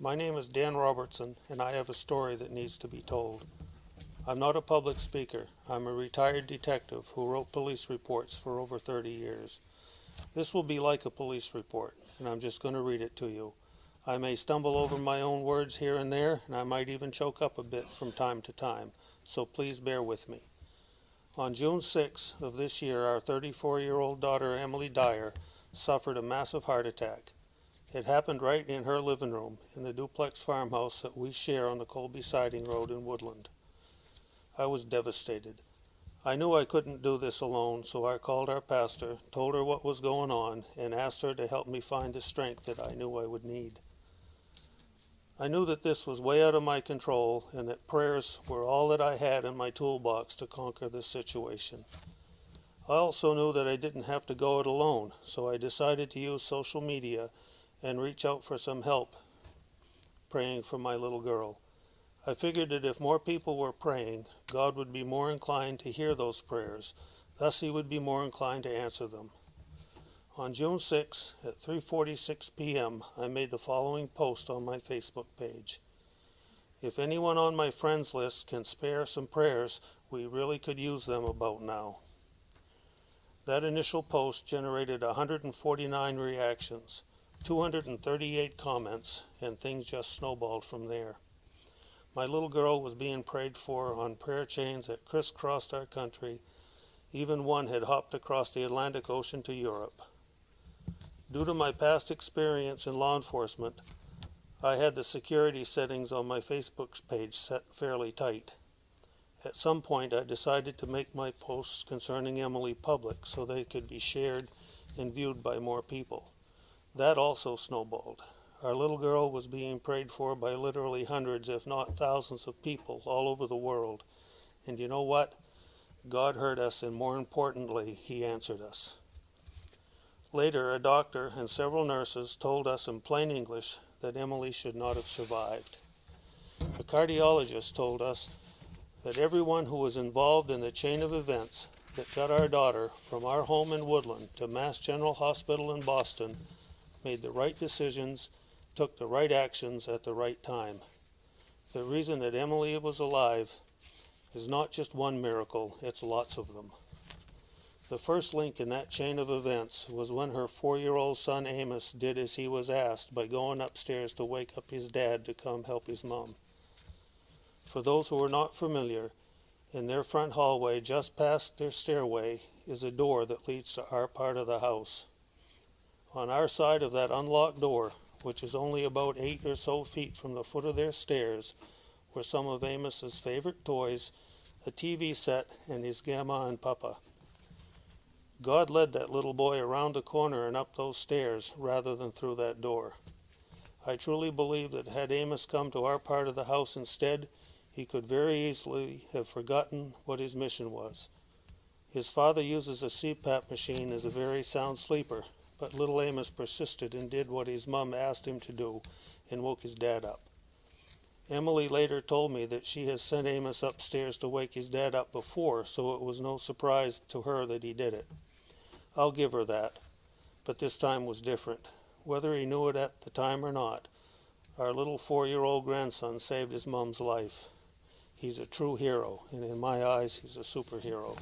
My name is Dan Robertson, and I have a story that needs to be told. I'm not a public speaker. I'm a retired detective who wrote police reports for over 30 years. This will be like a police report, and I'm just going to read it to you. I may stumble over my own words here and there, and I might even choke up a bit from time to time, so please bear with me. On June 6 of this year, our 34-year-old daughter, Emily Dyer, suffered a massive heart attack. It happened right in her living room in the duplex farmhouse that we share on the Colby Siding Road in Woodland. I was devastated. I knew I couldn't do this alone, so I called our pastor, told her what was going on, and asked her to help me find the strength that I knew I would need. I knew that this was way out of my control and that prayers were all that I had in my toolbox to conquer this situation. I also knew that I didn't have to go it alone, so I decided to use social media and reach out for some help praying for my little girl. I figured that if more people were praying, God would be more inclined to hear those prayers. Thus, He would be more inclined to answer them. On June 6 at 3:46 p.m., I made the following post on my Facebook page. If anyone on my friends list can spare some prayers, we really could use them about now. That initial post generated 149 reactions, 238 comments, and things just snowballed from there. My little girl was being prayed for on prayer chains that crisscrossed our country. Even one had hopped across the Atlantic Ocean to Europe. Due to my past experience in law enforcement, I had the security settings on my Facebook page set fairly tight. At some point, I decided to make my posts concerning Emily public so they could be shared and viewed by more people. That also snowballed. Our little girl was being prayed for by literally hundreds, if not thousands of people all over the world. And you know what? God heard us, and more importantly, He answered us. Later, a doctor and several nurses told us in plain English that Emily should not have survived. A cardiologist told us that everyone who was involved in the chain of events that got our daughter from our home in Woodland to Mass General Hospital in Boston made the right decisions, took the right actions at the right time. The reason that Emily was alive is not just one miracle, it's lots of them. The first link in that chain of events was when her 4-year-old son Amos did as he was asked by going upstairs to wake up his dad to come help his mom. For those who are not familiar, in their front hallway just past their stairway is a door that leads to our part of the house. On our side of that unlocked door, which is only about 8 or so feet from the foot of their stairs, were some of Amos's favorite toys, a TV set, and his Gamma and Papa. God led that little boy around the corner and up those stairs rather than through that door. I truly believe that had Amos come to our part of the house instead, he could very easily have forgotten what his mission was. His father uses a CPAP machine as a very sound sleeper, but little Amos persisted and did what his mom asked him to do and woke his dad up. Emily later told me that she has sent Amos upstairs to wake his dad up before, so it was no surprise to her that he did it. I'll give her that, but this time was different. Whether he knew it at the time or not, our little 4-year-old grandson saved his mom's life. He's a true hero, and in my eyes, he's a superhero.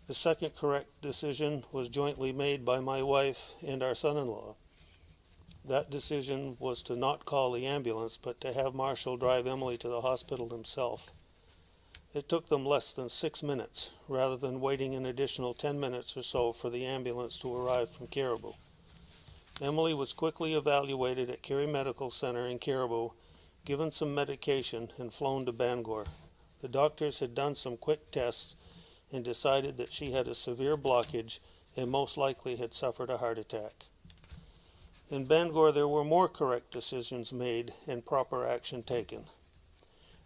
The second correct decision was jointly made by my wife and our son-in-law. That decision was to not call the ambulance, but to have Marshall drive Emily to the hospital himself. It took them less than 6 minutes, rather than waiting an additional 10 minutes or so for the ambulance to arrive from Caribou. Emily was quickly evaluated at Cary Medical Center in Caribou, given some medication, and flown to Bangor. The doctors had done some quick tests and decided that she had a severe blockage and most likely had suffered a heart attack. In Bangor, there were more correct decisions made and proper action taken.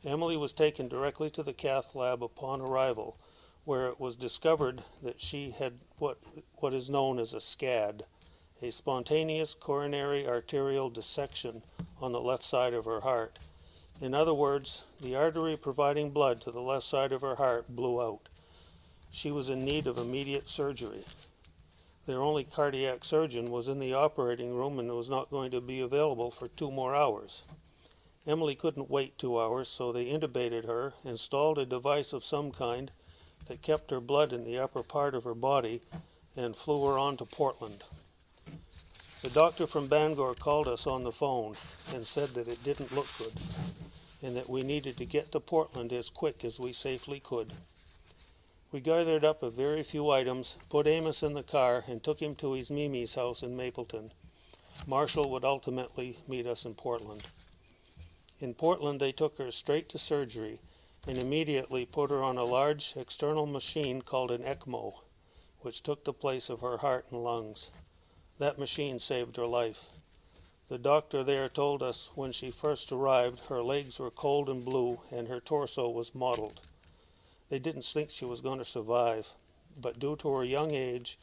Emily was taken directly to the cath lab upon arrival, where it was discovered that she had what is known as a SCAD, a spontaneous coronary arterial dissection on the left side of her heart. In other words, the artery providing blood to the left side of her heart blew out. She was in need of immediate surgery. Their only cardiac surgeon was in the operating room and was not going to be available for 2 more hours. Emily couldn't wait 2 hours, so they intubated her, installed a device of some kind that kept her blood in the upper part of her body, and flew her on to Portland. The doctor from Bangor called us on the phone and said that it didn't look good, and that we needed to get to Portland as quick as we safely could. We gathered up a very few items, put Amos in the car, and took him to his Mimi's house in Mapleton. Marshall would ultimately meet us in Portland. In Portland, they took her straight to surgery and immediately put her on a large external machine called an ECMO, which took the place of her heart and lungs. That machine saved her life. The doctor there told us when she first arrived, her legs were cold and blue and her torso was mottled. They didn't think she was going to survive, but due to her young age,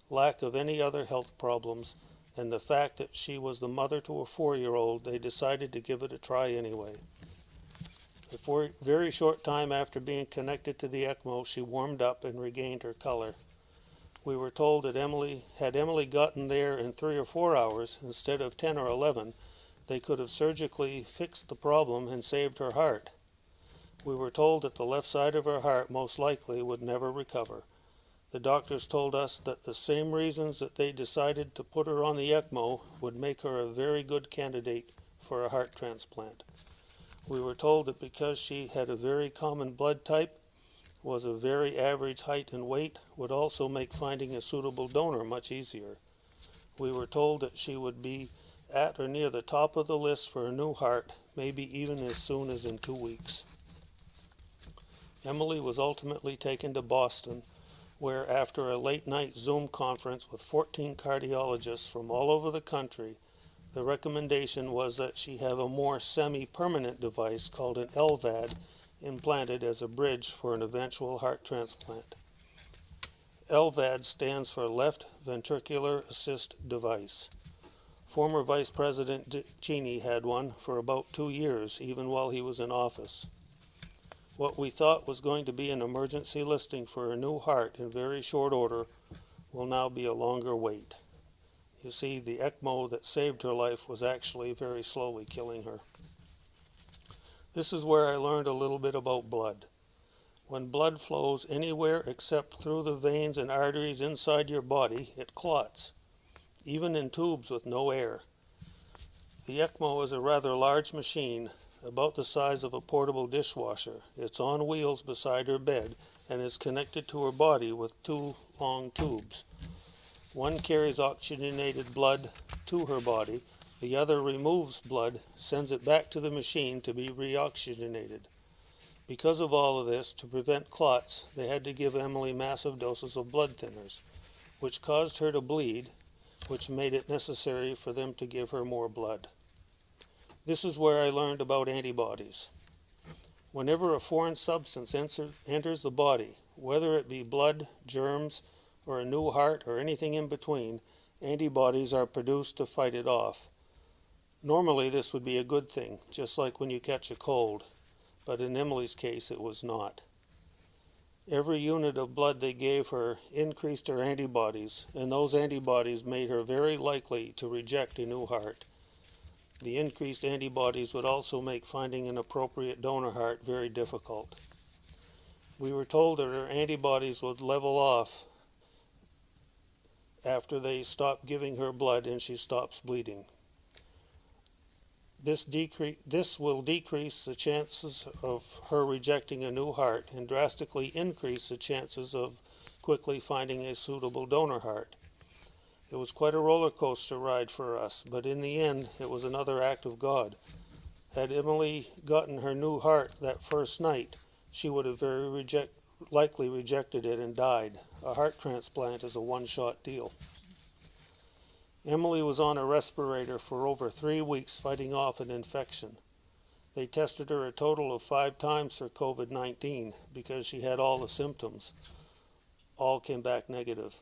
lack of any other health problems, and the fact that she was the mother to a 4-year-old, they decided to give it a try anyway. A very short time after being connected to the ECMO, she warmed up and regained her color. We were told that had Emily gotten there in 3 or 4 hours instead of 10 or 11, they could have surgically fixed the problem and saved her heart. We were told that the left side of her heart most likely would never recover. The doctors told us that the same reasons that they decided to put her on the ECMO would make her a very good candidate for a heart transplant. We were told that because she had a very common blood type, was a very average height and weight, would also make finding a suitable donor much easier. We were told that she would be at or near the top of the list for a new heart, maybe even as soon as in 2 weeks. Emily was ultimately taken to Boston, where after a late-night Zoom conference with 14 cardiologists from all over the country, the recommendation was that she have a more semi-permanent device called an LVAD implanted as a bridge for an eventual heart transplant. LVAD stands for Left Ventricular Assist Device. Former Vice President Cheney had one for about 2 years, even while he was in office. What we thought was going to be an emergency listing for a new heart in very short order will now be a longer wait. You see, the ECMO that saved her life was actually very slowly killing her. This is where I learned a little bit about blood. When blood flows anywhere except through the veins and arteries inside your body, it clots, even in tubes with no air. The ECMO is a rather large machine, about the size of a portable dishwasher. It's on wheels beside her bed and is connected to her body with 2 long tubes. One carries oxygenated blood to her body, the other removes blood, sends it back to the machine to be reoxygenated. Because of all of this, to prevent clots, they had to give Emily massive doses of blood thinners, which caused her to bleed, which made it necessary for them to give her more blood. This is where I learned about antibodies. Whenever a foreign substance enters the body, whether it be blood, germs, or a new heart, or anything in between, antibodies are produced to fight it off. Normally this would be a good thing, just like when you catch a cold, but in Emily's case it was not. Every unit of blood they gave her increased her antibodies, and those antibodies made her very likely to reject a new heart. The increased antibodies would also make finding an appropriate donor heart very difficult. We were told that her antibodies would level off after they stopped giving her blood and she stops bleeding. This will decrease the chances of her rejecting a new heart and drastically increase the chances of quickly finding a suitable donor heart. It was quite a roller coaster ride for us, but in the end, it was another act of God. Had Emily gotten her new heart that first night, she would have very likely rejected it and died. A heart transplant is a one-shot deal. Emily was on a respirator for over 3 weeks fighting off an infection. They tested her a total of 5 times for COVID-19 because she had all the symptoms. All came back negative.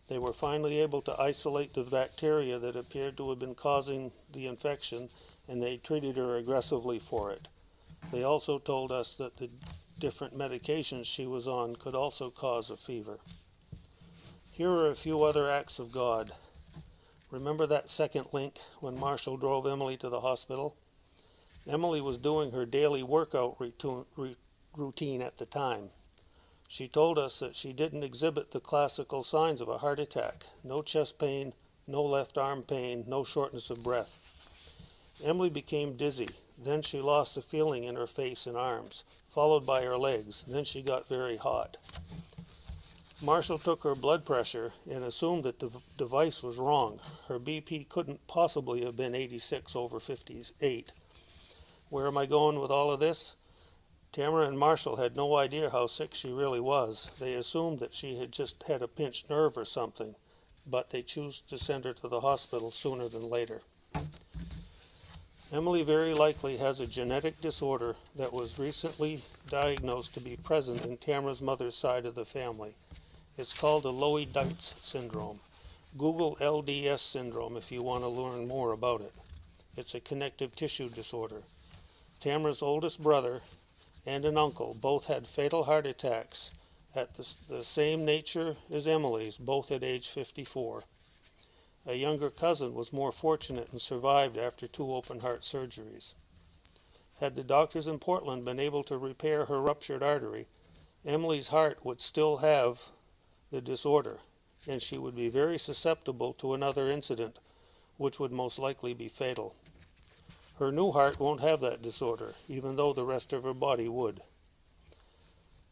They were finally able to isolate the bacteria that appeared to have been causing the infection, and they treated her aggressively for it. They also told us that the different medications she was on could also cause a fever. Here are a few other acts of God. Remember that second link when Marshall drove Emily to the hospital? Emily was doing her daily workout routine at the time. She told us that she didn't exhibit the classical signs of a heart attack. No chest pain, no left arm pain, no shortness of breath. Emily became dizzy. Then she lost a feeling in her face and arms, followed by her legs. Then she got very hot. Marshall took her blood pressure and assumed that the device was wrong. Her BP couldn't possibly have been 86 over 58. Where am I going with all of this? Tamara and Marshall had no idea how sick she really was. They assumed that she had just had a pinched nerve or something, but they chose to send her to the hospital sooner than later. Emily very likely has a genetic disorder that was recently diagnosed to be present in Tamara's mother's side of the family. It's called a Loewy-Dietz syndrome. Google LDS syndrome if you want to learn more about it. It's a connective tissue disorder. Tamara's oldest brother and an uncle both had fatal heart attacks at the same nature as Emily's, both at age 54. A younger cousin was more fortunate and survived after 2 open heart surgeries. Had the doctors in Portland been able to repair her ruptured artery, Emily's heart would still have the disorder, and she would be very susceptible to another incident, which would most likely be fatal. Her new heart won't have that disorder, even though the rest of her body would.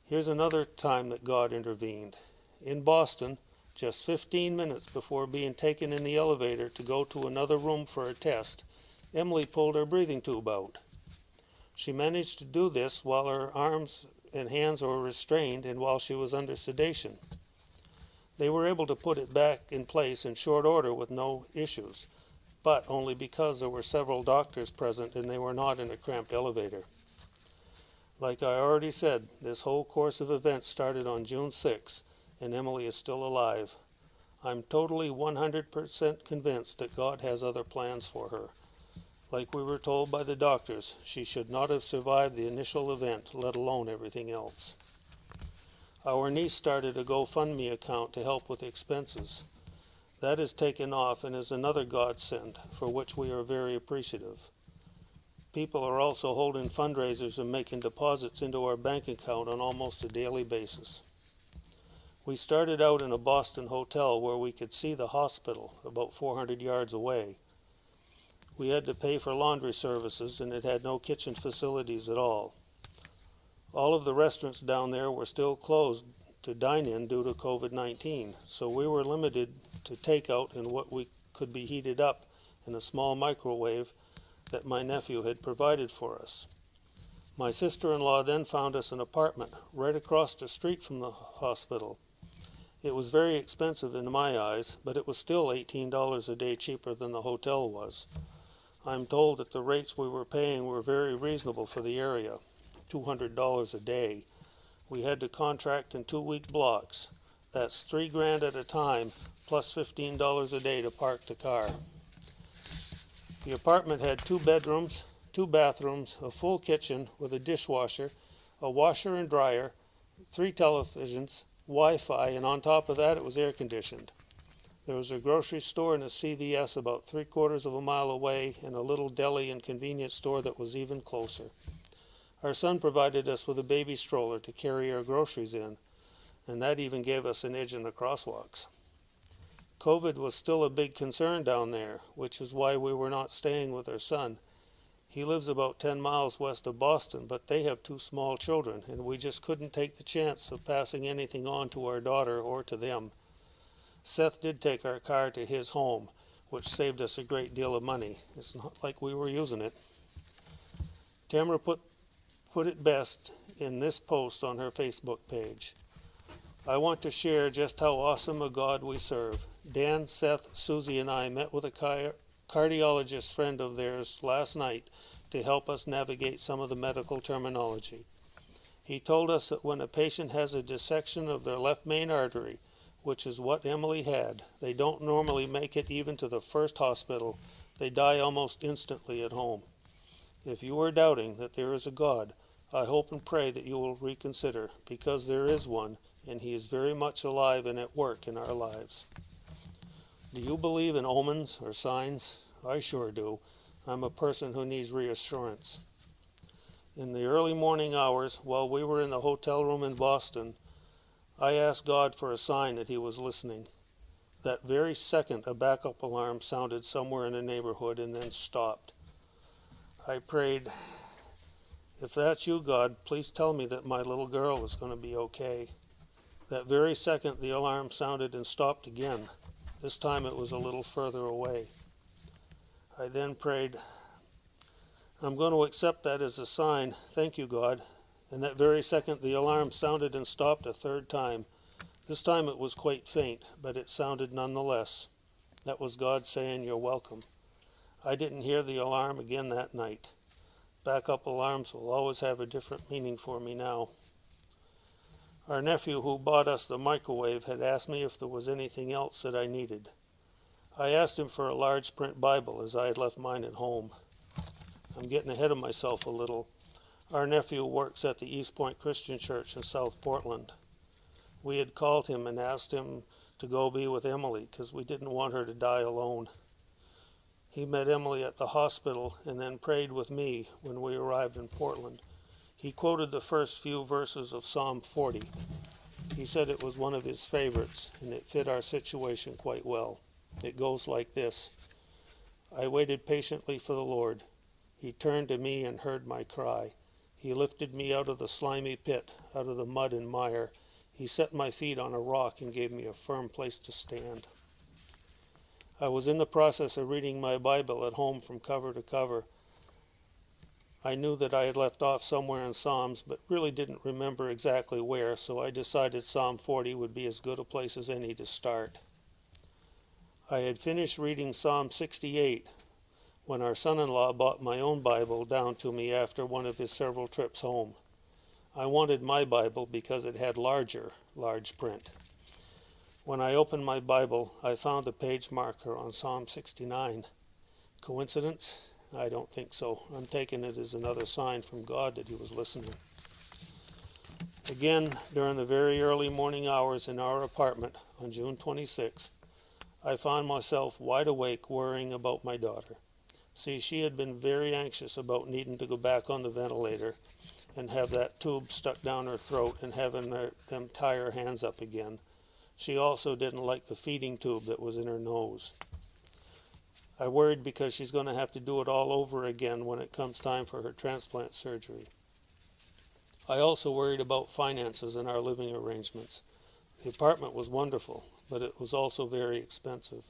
Here's another time that God intervened. In Boston, just 15 minutes before being taken in the elevator to go to another room for a test, Emily pulled her breathing tube out. She managed to do this while her arms and hands were restrained and while she was under sedation. They were able to put it back in place in short order with no issues, but only because there were several doctors present and they were not in a cramped elevator. Like I already said, this whole course of events started on June 6th, and Emily is still alive. I'm totally 100% convinced that God has other plans for her. Like we were told by the doctors, she should not have survived the initial event, let alone everything else. Our niece started a GoFundMe account to help with expenses. That is taken off and is another godsend, for which we are very appreciative. People are also holding fundraisers and making deposits into our bank account on almost a daily basis. We started out in a Boston hotel where we could see the hospital about 400 yards away. We had to pay for laundry services and it had no kitchen facilities at all. All of the restaurants down there were still closed to dine in due to COVID-19, so we were limited to takeout and what we could be heated up in a small microwave that my nephew had provided for us. My sister-in-law then found us an apartment right across the street from the hospital. It was very expensive in my eyes, but it was still $18 a day cheaper than the hotel was. I'm told that the rates we were paying were very reasonable for the area, $200 a day. We had to contract in 2-week blocks. That's $3,000 at a time, plus $15 a day to park the car. The apartment had 2 bedrooms, 2 bathrooms, a full kitchen with a dishwasher, a washer and dryer, 3 televisions, Wi-Fi, and on top of that it was air conditioned. There was a grocery store and a CVS about 3/4 of a mile away and a little deli and convenience store that was even closer. Our son provided us with a baby stroller to carry our groceries in, and that even gave us an edge in the crosswalks. COVID was still a big concern down there, which is why we were not staying with our son. He lives about 10 miles west of Boston, but they have 2 small children, and we just couldn't take the chance of passing anything on to our daughter or to them. Seth did take our car to his home, which saved us a great deal of money. It's not like we were using it. Tamara put it best in this post on her Facebook page. I want to share just how awesome a God we serve. Dan, Seth, Susie, and I met with a cardiologist friend of theirs last night to help us navigate some of the medical terminology. He told us that when a patient has a dissection of their left main artery, which is what Emily had, they don't normally make it even to the first hospital. They die almost instantly at home. If you are doubting that there is a God, I hope and pray that you will reconsider, because there is one, and he is very much alive and at work in our lives. Do you believe in omens or signs? I sure do. I'm a person who needs reassurance. In the early morning hours, while we were in the hotel room in Boston, I asked God for a sign that he was listening. That very second, a backup alarm sounded somewhere in the neighborhood and then stopped. I prayed, if that's you, God, please tell me that my little girl is going to be okay. That very second, the alarm sounded and stopped again. This time it was a little further away. I then prayed, I'm going to accept that as a sign. Thank you, God. And that very second, the alarm sounded and stopped a third time. This time it was quite faint, but it sounded nonetheless. That was God saying, you're welcome. I didn't hear the alarm again that night. Backup alarms will always have a different meaning for me now. Our nephew who bought us the microwave had asked me if there was anything else that I needed. I asked him for a large print Bible as I had left mine at home. I'm getting ahead of myself a little. Our nephew works at the East Point Christian Church in South Portland. We had called him and asked him to go be with Emily because we didn't want her to die alone. He met Emily at the hospital and then prayed with me when we arrived in Portland. He quoted the first few verses of Psalm 40. He said it was one of his favorites and it fit our situation quite well. It goes like this. I waited patiently for the Lord. He turned to me and heard my cry. He lifted me out of the slimy pit, out of the mud and mire. He set my feet on a rock and gave me a firm place to stand. I was in the process of reading my Bible at home from cover to cover. I knew that I had left off somewhere in Psalms, but really didn't remember exactly where, so I decided Psalm 40 would be as good a place as any to start. I had finished reading Psalm 68 when our son-in-law bought my own Bible down to me after one of his several trips home. I wanted my Bible because it had large print. When I opened my Bible, I found a page marker on Psalm 69. Coincidence? I don't think so. I'm taking it as another sign from God that he was listening. Again, during the very early morning hours in our apartment on June 26th, I found myself wide awake worrying about my daughter. See, she had been very anxious about needing to go back on the ventilator and have that tube stuck down her throat and having them tie her hands up again. She also didn't like the feeding tube that was in her nose. I worried because she's going to have to do it all over again when it comes time for her transplant surgery. I also worried about finances and our living arrangements. The apartment was wonderful, but it was also very expensive.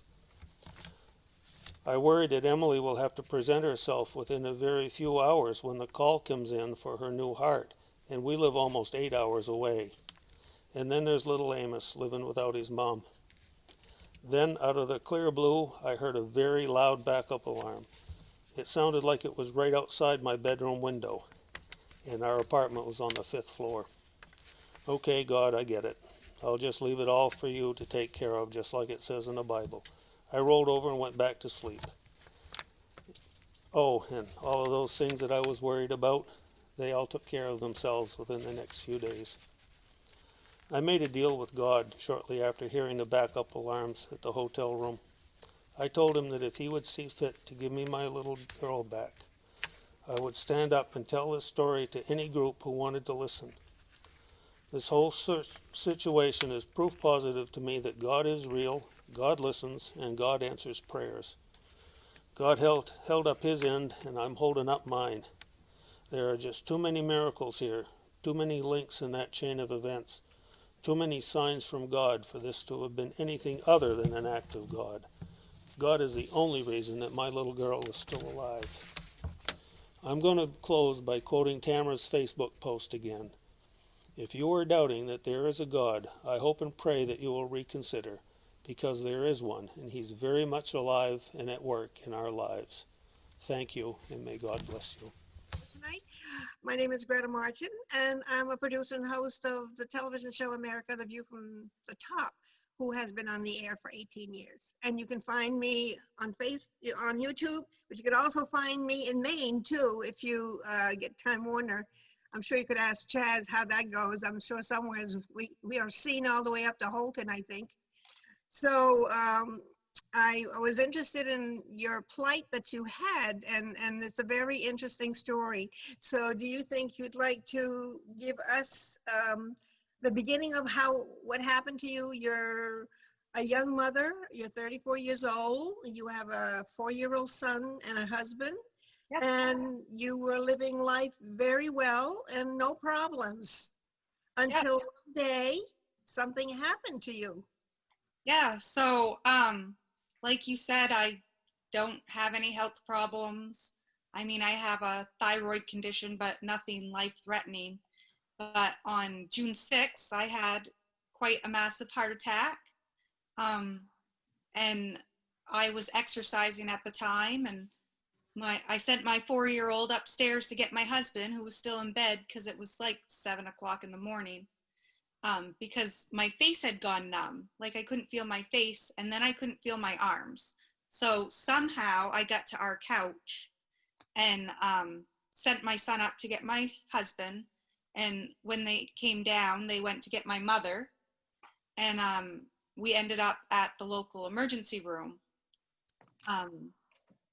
I worried that Emily will have to present herself within a very few hours when the call comes in for her new heart, and we live almost 8 hours away. And then there's little Amos living without his mom. Then, out of the clear blue, I heard a very loud backup alarm. It sounded like it was right outside my bedroom window, and our apartment was on the 5th floor. Okay, God, I get it. I'll just leave it all for you to take care of, just like it says in the Bible. I rolled over and went back to sleep. Oh, and all of those things that I was worried about, they all took care of themselves within the next few days. I made a deal with God shortly after hearing the backup alarms at the hotel room. I told him that if he would see fit to give me my little girl back, I would stand up and tell this story to any group who wanted to listen. This whole situation is proof positive to me that God is real, God listens, and God answers prayers. God held up his end, and I'm holding up mine. There are just too many miracles here, too many links in that chain of events, too many signs from God for this to have been anything other than an act of God. God is the only reason that my little girl is still alive. I'm going to close by quoting Tamara's Facebook post again. If you are doubting that there is a God, I hope and pray that you will reconsider, because there is one, and he's very much alive and at work in our lives. Thank you, and may God bless you. Tonight. My name is Greta Martin, and I'm a producer and host of the television show America, The View from the Top, who has been on the air for 18 years. And you can find me on YouTube, but you can also find me in Maine, too, if you get Time Warner I'm sure you could ask Chaz how that goes. I'm sure somewhere we are seen all the way up to Holton, I think. So I was interested in your plight that you had, and it's a very interesting story. So do you think you'd like to give us the beginning of what happened to you? You're a young mother, you're 34 years old, you have a 4-year-old son and a husband, Yep. and you were living life very well and no problems until one day something happened to you. Yeah, so like you said, I don't have any health problems. I mean, I have a thyroid condition, but nothing life-threatening. But on June 6th, I had quite a massive heart attack. And I was exercising at the time, and I sent my 4-year-old upstairs to get my husband, who was still in bed because it was like 7 o'clock in the morning. Because my face had gone numb, like I couldn't feel my face, and then I couldn't feel my arms. So somehow I got to our couch and sent my son up to get my husband. And when they came down, they went to get my mother, and we ended up at the local emergency room.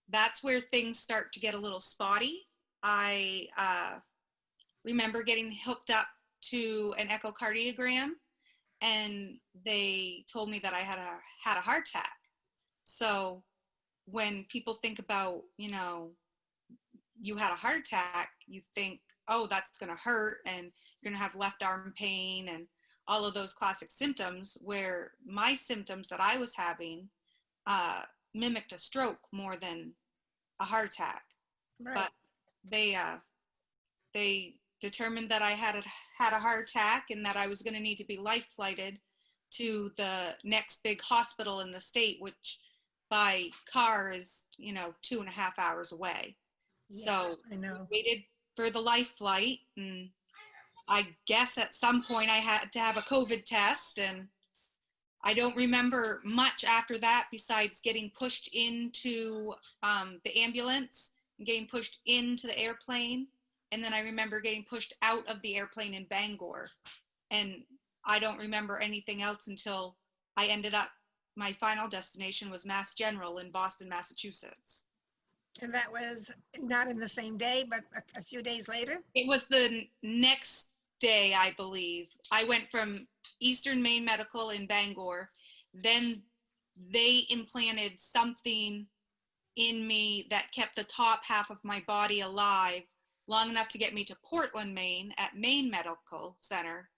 That's where things start to get a little spotty. I remember getting hooked up to an echocardiogram, and they told me that I had a heart attack. So when people think about, you know, you had a heart attack, you think, oh, that's going to hurt, and you're going to have left arm pain and all of those classic symptoms, where my symptoms that I was having mimicked a stroke more than a heart attack. Right. But they determined that I had a heart attack and that I was going to need to be life flighted to the next big hospital in the state, which by car is, you know, 2.5 hours away. Yes, So I know. waited for the life flight, and I guess at some point I had to have a COVID test, and I don't remember much after that besides getting pushed into the ambulance, getting pushed into the airplane, and then I remember getting pushed out of the airplane in Bangor. And I don't remember anything else until I ended up, my final destination was Mass General in Boston, Massachusetts. And that was not in the same day, but a few days later? It was the next day, I believe. I went from Eastern Maine Medical in Bangor, then they implanted something in me that kept the top half of my body alive long enough to get me to Portland, Maine at Maine Medical Center,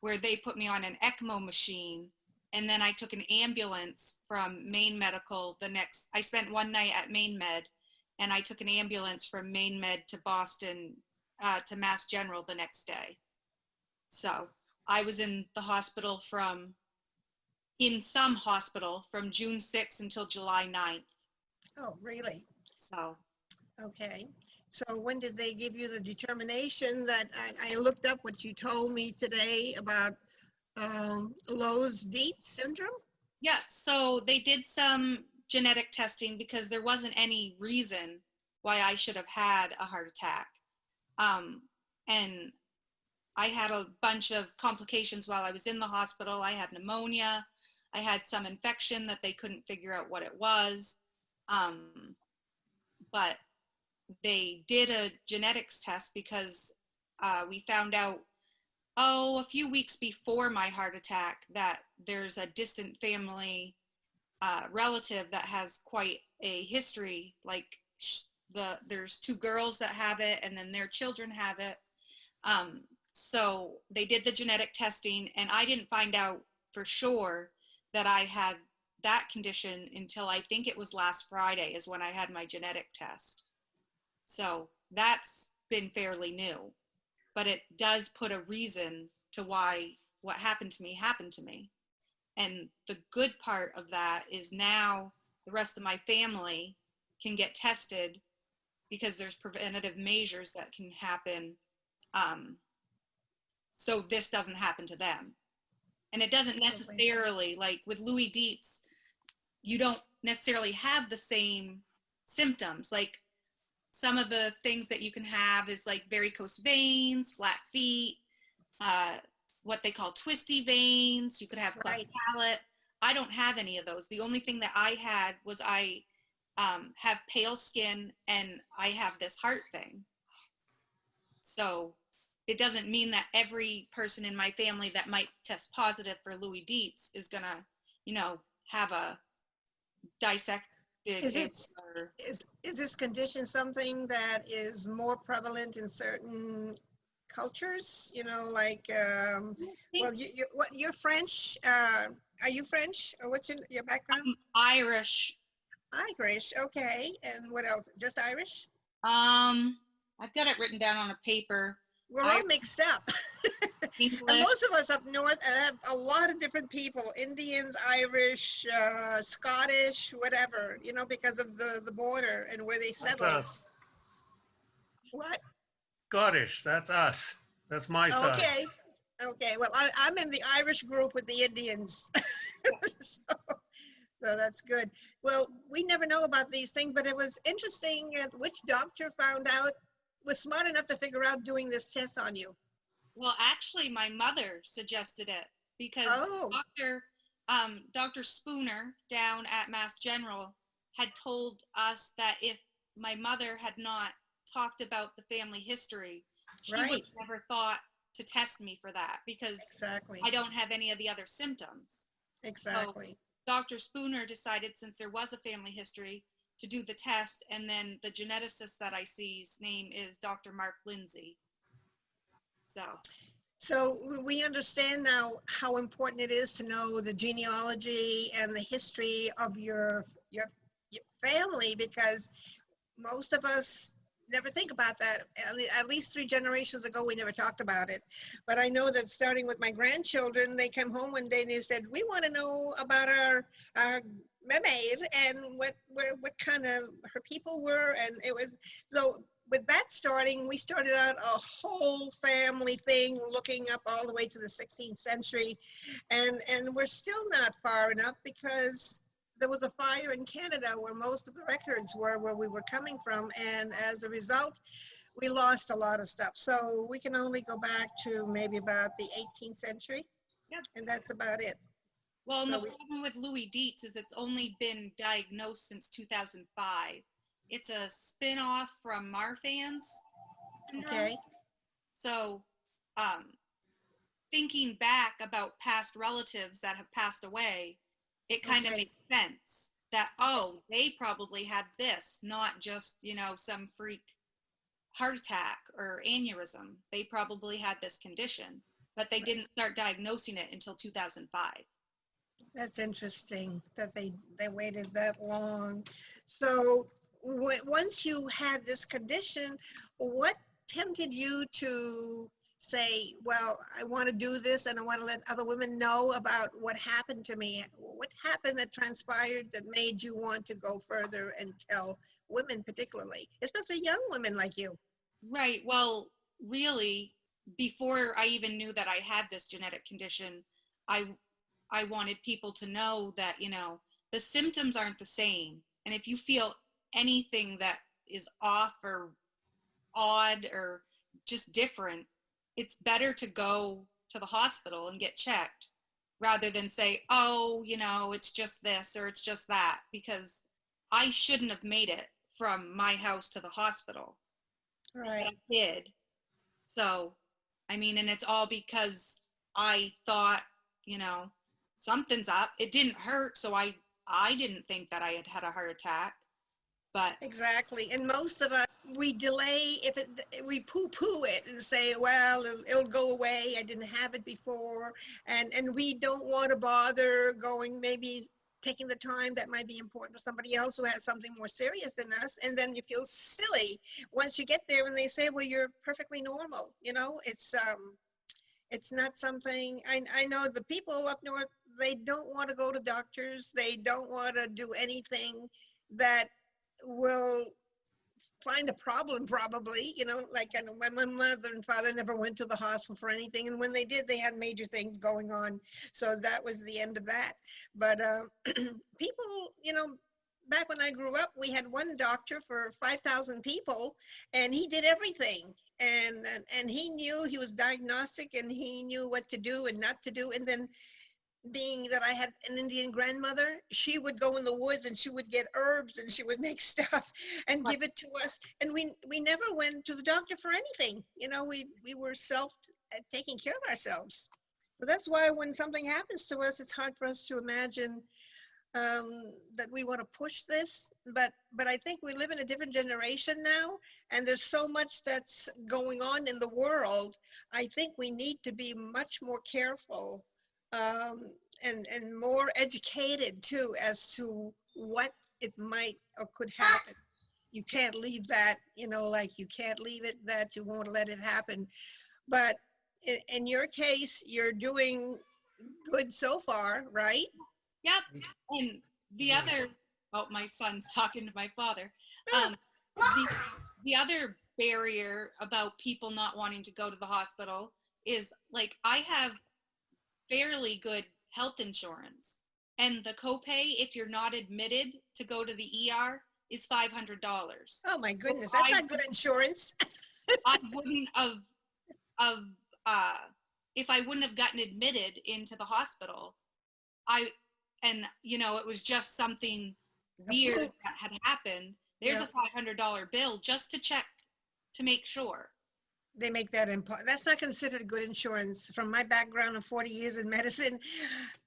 where they put me on an ECMO machine. And then I took an ambulance from Maine Medical I spent one night at Maine Med, and I took an ambulance from Maine Med to Boston, to Mass General the next day. So I was in the hospital from June 6th until July 9th. Oh, really? So. Okay. So when did they give you the determination that I looked up what you told me today about Lowe's-Dietz syndrome? Yeah, so they did some genetic testing because there wasn't any reason why I should have had a heart attack. And I had a bunch of complications while I was in the hospital. I had pneumonia. I had some infection that they couldn't figure out what it was. But they did a genetics test because we found out, a few weeks before my heart attack, that there's a distant family relative that has quite a history. Like there's 2 girls that have it, and then their children have it. So they did the genetic testing, and I didn't find out for sure that I had that condition until I think it was last Friday is when I had my genetic test. So that's been fairly new, but it does put a reason to why what happened to me. And the good part of that is now the rest of my family can get tested because there's preventative measures that can happen. So this doesn't happen to them. And it doesn't necessarily, like with Louis Dietz, you don't necessarily have the same symptoms. Like some of the things that you can have is like varicose veins, flat feet, what they call twisty veins. You could have cleft Right. palate. I don't have any of those. The only thing that I had was I have pale skin and I have this heart thing. So it doesn't mean that every person in my family that might test positive for Louis Dietz is gonna, have a dissected. Is it or, is this condition something that is more prevalent in certain cultures? Like, well, you're French. Are you French, or what's your background? Irish. Irish, okay. And what else? Just Irish? I've got it written down on a paper. We're all mixed up. And most of us up north have a lot of different people, Indians, Irish, Scottish, whatever, because of the border and where they That's settled. us. What? Scottish, that's us. That's my side. Okay. Well, I'm in the Irish group with the Indians. So that's good. Well, we never know about these things, but it was interesting which doctor was smart enough to figure out doing this test on you. Well, actually, my mother suggested it because Dr. Spooner down at Mass General had told us that if my mother had not talked about the family history, she would have never thought to test me for that because I don't have any of the other symptoms. Exactly. So Dr. Spooner decided, since there was a family history, to do the test, and then the geneticist that I see's name is Dr. Mark Lindsay. So we understand now how important it is to know the genealogy and the history of your family, because most of us never think about that. At least 3 generations ago, we never talked about it. But I know that starting with my grandchildren, they came home one day and they said, we want to know about our mermaid and what kind of her people were. And it was, so with that starting, we started out a whole family thing, looking up all the way to the 16th century. And we're still not far enough because there was a fire in Canada where most of the records were where we were coming from. And as a result, we lost a lot of stuff. So we can only go back to maybe about the 18th century. Yep. And that's about it. Well, and the problem with Louis Dietz is it's only been diagnosed since 2005. It's a spin-off from Marfan's syndrome. Okay. So thinking back about past relatives that have passed away, it kind of makes sense that, they probably had this, not just, some freak heart attack or aneurysm. They probably had this condition, but they didn't start diagnosing it until 2005. That's interesting that they waited that long. So once you had this condition, what tempted you to say, well, I want to do this and I want to let other women know about what happened to me? What happened that transpired that made you want to go further and tell women, particularly, especially young women like you? Right. Well, really, before I even knew that I had this genetic condition, I wanted people to know that, the symptoms aren't the same. And if you feel anything that is off or odd or just different, it's better to go to the hospital and get checked rather than say, it's just this or it's just that, because I shouldn't have made it from my house to the hospital. Right. I did. So, and it's all because I thought, something's up. It didn't hurt, so I didn't think that I had a heart attack. But exactly, and most of us, we delay, we poo-poo it and say, well, it'll go away, I didn't have it before, and we don't want to bother maybe taking the time that might be important for somebody else who has something more serious than us, and then you feel silly once you get there and they say, well, you're perfectly normal. It's not something, I know the people up north, they don't want to go to doctors, they don't want to do anything that will find a problem, probably, like my mother and father never went to the hospital for anything, and when they did, they had major things going on, so that was the end of that. But people, back when I grew up, we had one doctor for 5,000 people, and he did everything. And he knew, he was diagnostic, and he knew what to do and not to do. And then, being that I had an Indian grandmother, she would go in the woods and she would get herbs and she would make stuff and give it to us. And we never went to the doctor for anything. You know, we were taking care of ourselves. So that's why when something happens to us, it's hard for us to imagine that we want to push this. But I think we live in a different generation now, and there's so much that's going on in the world. I think we need to be much more careful, and more educated too, as to what it might or could happen. You can't leave that, you know, like you can't leave it that you won't let it happen. But in your case, you're doing good so far, right? Yep. And the other, oh, my son's talking to my father. The other barrier about people not wanting to go to the hospital is, like, I have fairly good health insurance, and the copay, if you're not admitted to go to the ER, is $500. Oh my goodness, that's not good insurance. I wouldn't have, if I wouldn't have gotten admitted into the hospital, and you know, it was just something weird that had happened. There's a $500 bill just to check to make sure. They make that important. That's not considered good insurance. From my background of 40 years in medicine,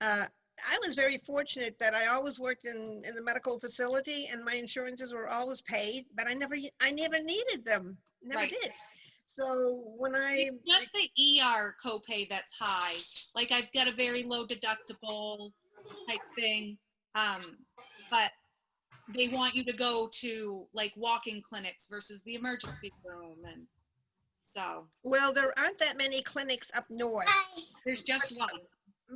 I was very fortunate that I always worked in the medical facility, and my insurances were always paid, but I never needed them. Never did. So when It's just the ER copay that's high. Like, I've got a very low deductible type thing, but they want you to go to like walk-in clinics versus the emergency room, and so. Well, there aren't that many clinics up north. There's just one.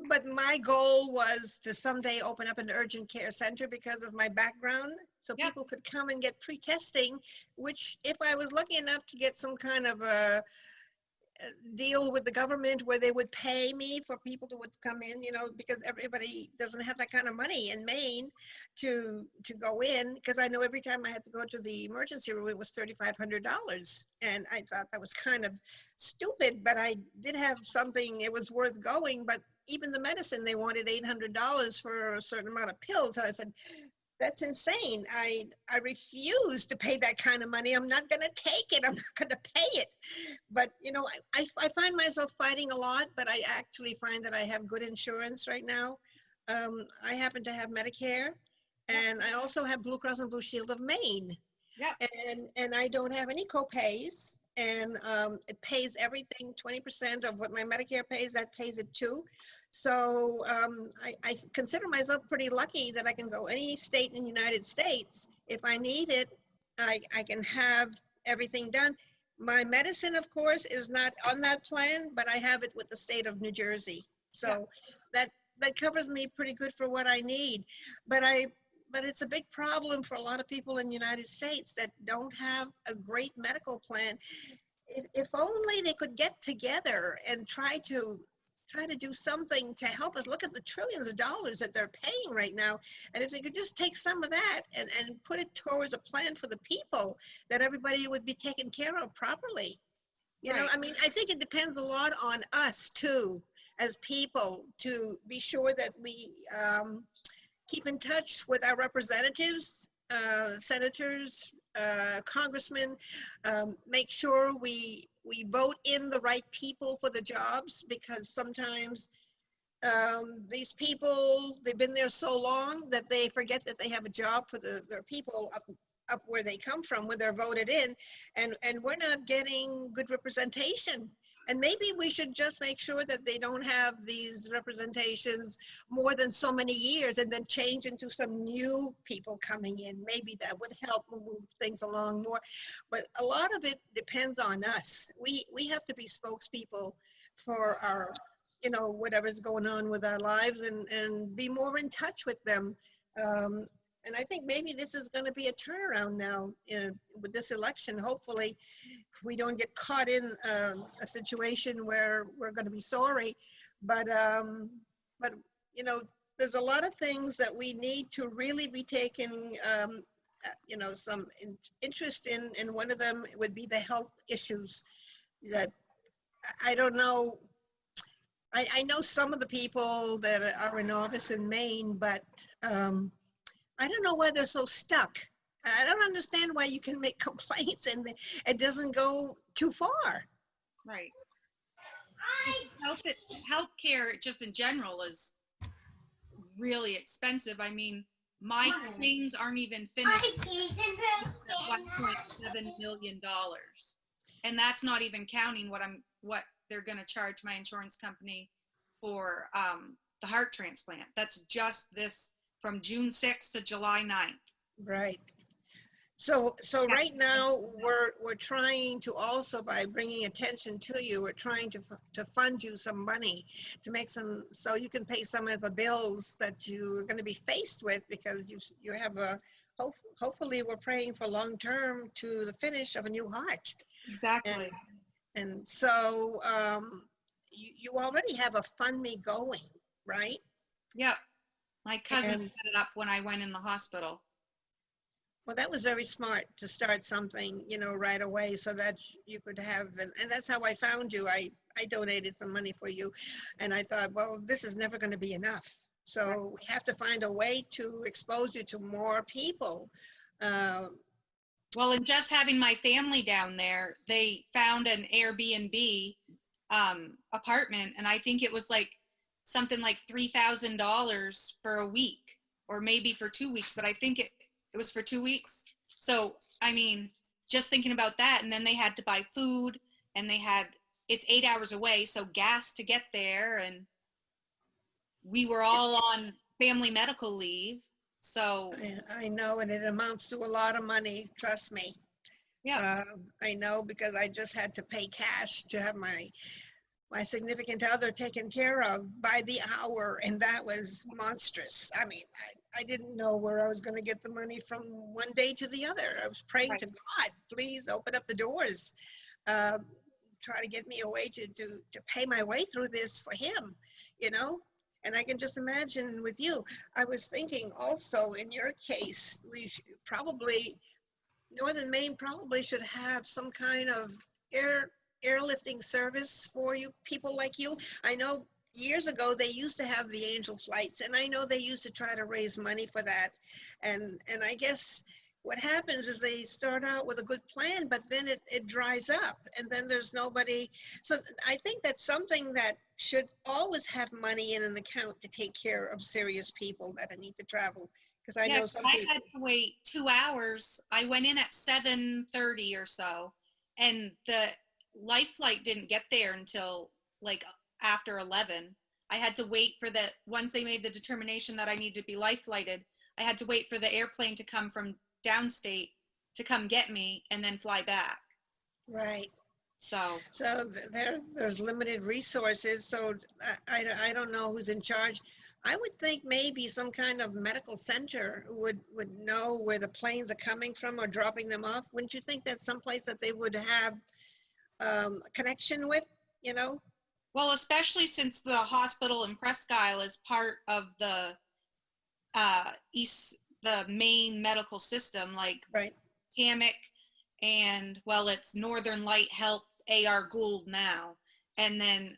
But my goal was to someday open up an urgent care center because of my background, so people could come and get pre-testing, which, if I was lucky enough to get some kind of a deal with the government where they would pay me for people to would come in, you know, because everybody doesn't have that kind of money in Maine to go in, because I know every time I had to go to the emergency room, it was $3,500. And I thought that was kind of stupid, but I did have something, it was worth going. But even the medicine, they wanted $800 for a certain amount of pills. And I said, that's insane. I refuse to pay that kind of money. I'm not going to take it. I'm not going to pay it. But, you know, I find myself fighting a lot, but I actually find that I have good insurance right now. I happen to have Medicare, and I also have Blue Cross and Blue Shield of Maine. And I don't have any co-pays, and it pays everything. 20% of what my Medicare pays, that pays it too. So I consider myself pretty lucky that I can go any state in the United States. If I need it, I can have everything done. My medicine, of course, is not on that plan, but I have it with the state of New Jersey. So that covers me pretty good for what I need. But it's a big problem for a lot of people in the United States that don't have a great medical plan. If only they could get together and try to do something to help us. Look at the trillions of dollars that they're paying right now. And if they could just take some of that and put it towards a plan for the people, that everybody would be taken care of properly. You know, I mean, I think it depends a lot on us too, as people, to be sure that we keep in touch with our representatives, senators, congressmen, make sure we vote in the right people for the jobs, because sometimes these people, they've been there so long that they forget that they have a job for their people up where they come from, where they're voted in, and we're not getting good representation. And maybe we should just make sure that they don't have these representations more than so many years, and then change into some new people coming in. Maybe that would help move things along more. But a lot of it depends on us. We have to be spokespeople for our, you know, whatever's going on with our lives, and be more in touch with them. And I think maybe this is going to be a turnaround now with this election. Hopefully we don't get caught in a situation where we're going to be sorry. But you know, there's a lot of things that we need to really be taking, some interest in, and one of them would be the health issues that I don't know. I know some of the people that are in office in Maine, but I don't know why they're so stuck. I don't understand why you can make complaints and it doesn't go too far. Right. Healthcare just in general is really expensive. I mean, my claims aren't even finished at $1.7 million. And that's not even counting what they're going to charge my insurance company for the heart transplant. That's just this from June 6th to July 9th. Right. So right now we're trying to also, by bringing attention to you, we're trying to fund you some money to make some, so you can pay some of the bills that you're going to be faced with, because you have hopefully we're praying for long term to the finish of a new heart. Exactly. And so you already have a fund me going, right? Yep. My cousin set it up when I went in the hospital. Well, that was very smart to start something, right away, so that you could have, and that's how I found you. I donated some money for you, and I thought, well, this is never going to be enough. So we have to find a way to expose you to more people. Well, and just having my family down there, they found an Airbnb apartment, and I think it was like something like $3,000 for a week, or maybe for 2 weeks, but I think it was for 2 weeks. So, I mean, just thinking about that, and then they had to buy food, and it's 8 hours away, so gas to get there, and we were all on family medical leave, so. I know, and it amounts to a lot of money, trust me. Yeah. I know, because I just had to pay cash to have my significant other taken care of by the hour, and that was monstrous. I mean, I didn't know where I was going to get the money from one day to the other. I was praying to God, please open up the doors, try to get me a way to pay my way through this for him, And I can just imagine with you. I was thinking also, in your case, we Northern Maine probably should have some kind of airlifting service for you, people like you. I know years ago they used to have the angel flights, and I know they used to try to raise money for that. And I guess what happens is they start out with a good plan, but then it dries up, and then there's nobody. So I think that's something that should always have money in an account to take care of serious people that need to travel. Because I know some people. I had to wait 2 hours. I went in at 7:30 or so, and the life flight didn't get there until like after 11. I had to wait for once they made the determination that I needed to be life flighted, I had to wait for the airplane to come from downstate to come get me and then fly back. Right. So there's limited resources. So I don't know who's in charge. I would think maybe some kind of medical center would know where the planes are coming from or dropping them off. Wouldn't you think that's someplace that they would have a connection with, Well, especially since the hospital in Presque Isle is part of the Maine medical system, like right. TAMIC, and it's Northern Light Health AR Gould now, and then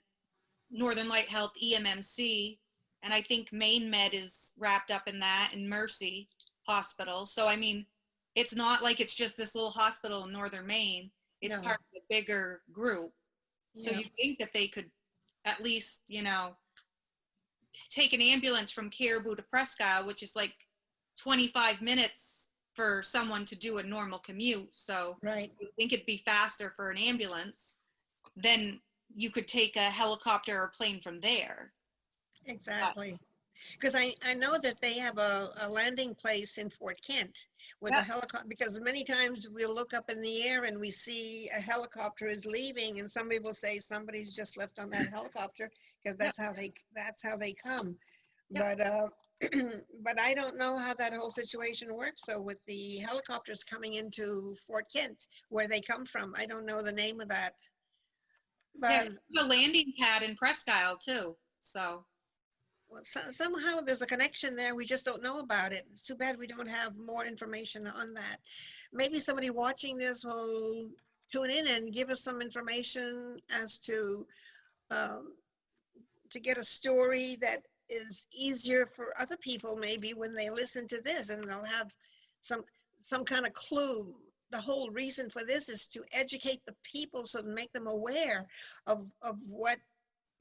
Northern Light Health EMMC, and I think Maine Med is wrapped up in that, and Mercy Hospital. So I mean, it's not like it's just this little hospital in Northern Maine. It's part of a bigger group. So you think that they could at least, take an ambulance from Caribou to Presque Isle, which is like 25 minutes for someone to do a normal commute. So right. I think it'd be faster for an ambulance. Then you could take a helicopter or plane from there. Exactly. Because I know that they have a landing place in Fort Kent with a helicopter, because many times we'll look up in the air and we see a helicopter is leaving, and somebody will say somebody's just left on that helicopter, because that's how they come. But but I don't know how that whole situation works. So with the helicopters coming into Fort Kent, where they come from, I don't know the name of that. But the landing pad in Presque Isle too. So. Well, somehow there's a connection there. We just don't know about it. It's too bad we don't have more information on that. Maybe somebody watching this will tune in and give us some information as um, to get a story that is easier for other people maybe when they listen to this, and they'll have some some kind of clue. The whole reason for this is to educate the people, so to make them aware of what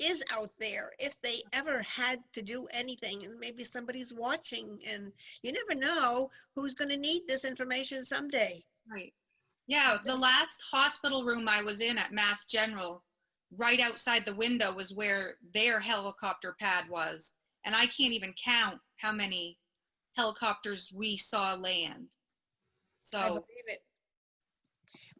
is out there if they ever had to do anything, and maybe somebody's watching, and you never know who's going to need this information someday. Right. Yeah, the last hospital room I was in at Mass General, right outside the window was where their helicopter pad was. And I can't even count how many helicopters we saw land. I So, believe it.